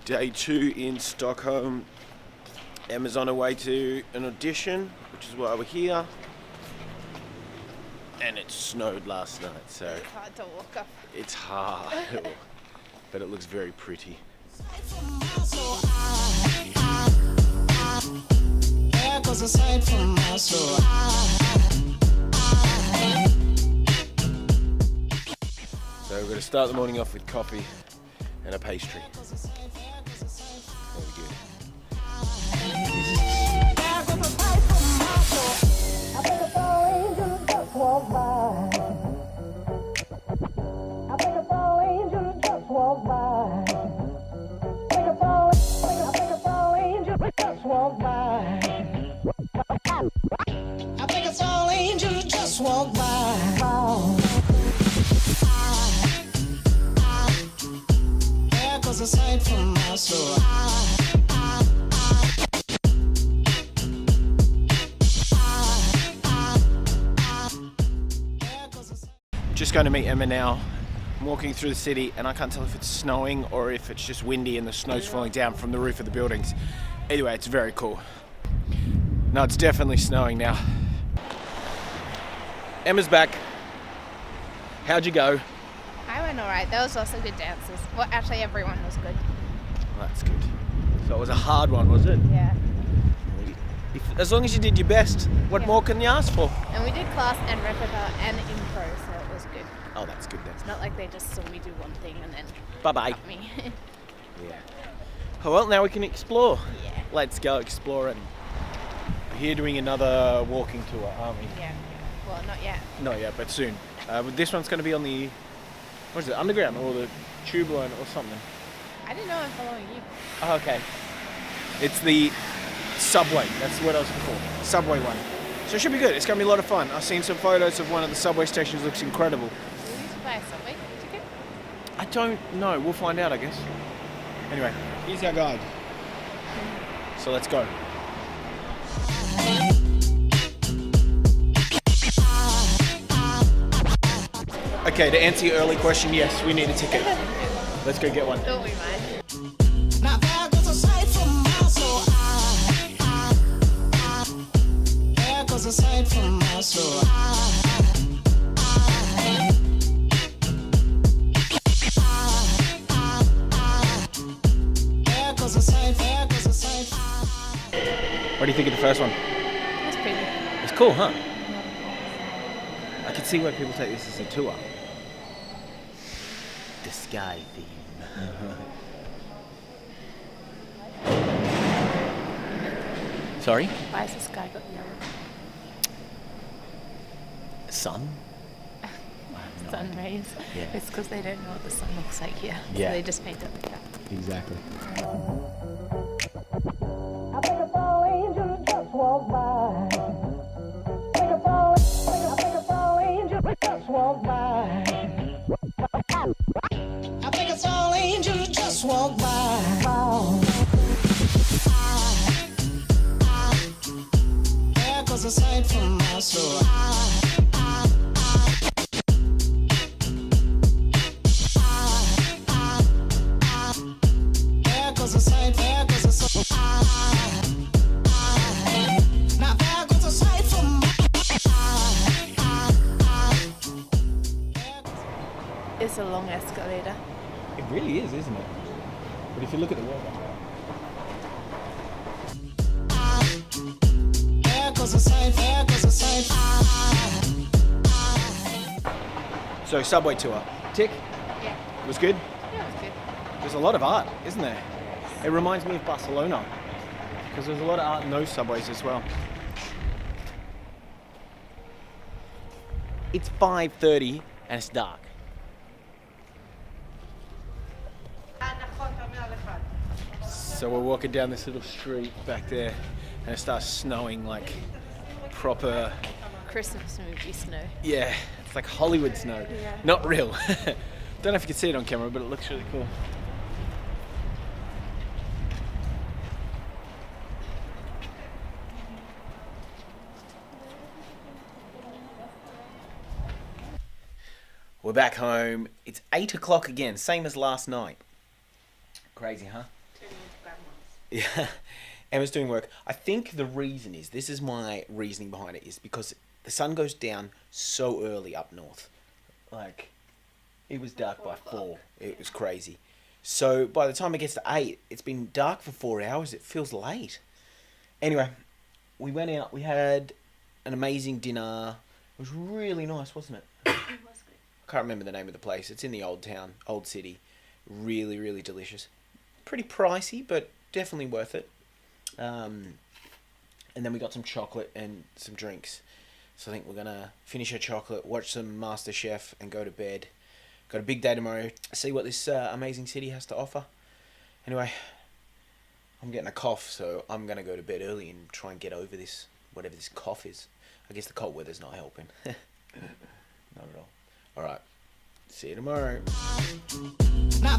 Day 2 in Stockholm. Emma's on her way to an audition, which is why we're here. And it snowed last night, so It's hard to walk up. it's hard, but it looks very pretty. So we're going to start the morning off with coffee and a pastry. Very good. I think it's all angels just walk by. There goes a sight from my soul. Just going to meet Emma now. I'm walking through the city and I can't tell if it's snowing or if it's just windy and the snow's falling down from the roof of the buildings. Anyway, it's very cool. No, it's definitely snowing now. Emma's back. How'd you go? I went alright. There was also good dances. Well, actually, everyone was good. Well, that's good. So it was a hard one, was it? Yeah. As long as you did your best, what Yeah. more can you ask for? And we did class and repertoire and improv, so it was good. Oh, that's good then. It's not like they just saw me do one thing and then Bye-bye. cut me. Yeah. Oh, well, now we can explore. Yeah. Let's go exploring. We're here doing another walking tour, aren't we? Yeah. Well, not yet. Not yet, but soon. But this one's going to be on the, what is it, underground or the tube line or something? I didn't know I'm following you. Oh, okay. It's the subway. That's what I was looking for. Subway one. So it should be good. It's going to be a lot of fun. I've seen some photos of one of the subway stations. Looks incredible. Will you buy a subway ticket? I don't know. We'll find out, I guess. Anyway, here's our guide. So let's go. Okay, to answer your early question, yes, we need a ticket. Let's go get one. Don't we mind? Now there goes a sight from my soul. There goes a sight from my soul. There goes a sight, there goes a sight. What do you think of the first one? It's pretty. It's cool, huh? I can see why people take this as a tour. The sky theme. Sorry? Why has the sky got yellow? Sun? Sun rays. Yeah. It's because they don't know what the sun looks like here. Yeah. So they just paint it like that. Exactly. I think it's all angels just walk by. I think it's all angels just walk by. I think it's all angels just walk by. There goes a sight from my soul. There goes a sight, there goes a sight. Now there goes a sight from my It's a long escalator. It really is, isn't it? But if you look at the weather. There goes a sight, there goes a sight. So, subway tour. Tick? Yeah. It was good? Yeah, it was good. There's a lot of art, isn't there? It reminds me of Barcelona. Because there's a lot of art in those subways as well. It's 5:30 and it's dark. So we're walking down this little street back there and it starts snowing like proper, Christmas movie snow. yeah, it's like Hollywood snow. Yeah. Not real. Don't know if you can see it on camera, but it looks really cool. We're back home. It's 8 o'clock again, same as last night. Crazy, huh? Yeah, Emma's doing work. I think the reason is, this is my reasoning behind it, is because the sun goes down so early up north. Like, it was dark by 4. It was crazy. So by the time it gets to 8, it's been dark for 4 hours. It feels late. Anyway, we went out. We had an amazing dinner. It was really nice, wasn't it? It was good. I can't remember the name of the place. It's in the old town, old city. Really, really delicious. Pretty pricey, but definitely worth it. And then we got some chocolate and some drinks. So I think we're going to finish our chocolate, watch some MasterChef, and go to bed. Got a big day tomorrow. See what this amazing city has to offer. Anyway, I'm getting a cough, so I'm going to go to bed early and try and get over this, whatever this cough is. I guess the cold weather's not helping. Not at all. Alright. See you tomorrow. Now